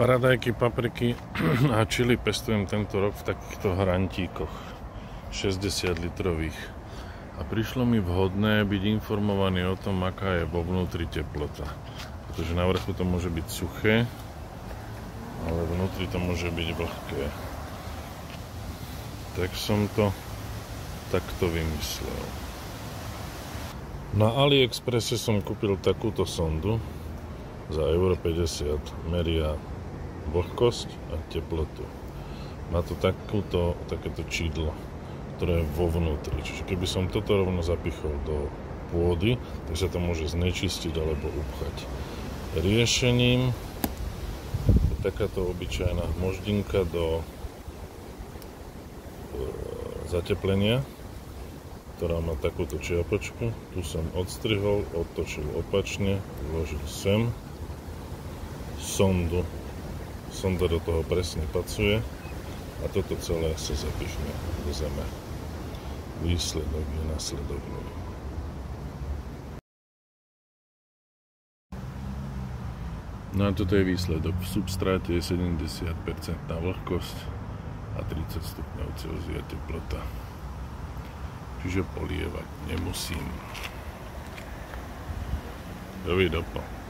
Paradajky, papriky a čili pestujem tento rok v takýchto hrantíkoch 60 litrových. A prišlo mi vhodné byť informovaný o tom, aká je vo vnútri teplota. Pretože na vrchu to môže byť suché, ale vnútri to môže byť vlhké. Tak som to takto vymyslel. Na AliExpresse som kúpil takúto sondu za €50. Meria vlhkosť a teplotu. Má to takéto čidlo, ktoré je vo vnútri. Čiže keby som toto rovno zapichol do pôdy, tak sa to môže znečistiť alebo upchať. Riešením je takáto obyčajná moždinka do zateplenia, ktorá má takúto čiapočku. Tu som odstrihol, otočil opačne, vložil sem sondu. Sonda do toho presne pasuje a toto celé sa zapichne do zeme. Výsledok je nasledovný. No a toto je výsledok. V substráte je 70% vlhkosť a 30 stupňov Celzia teplota. Čiže polievať nemusím. Dovidopo.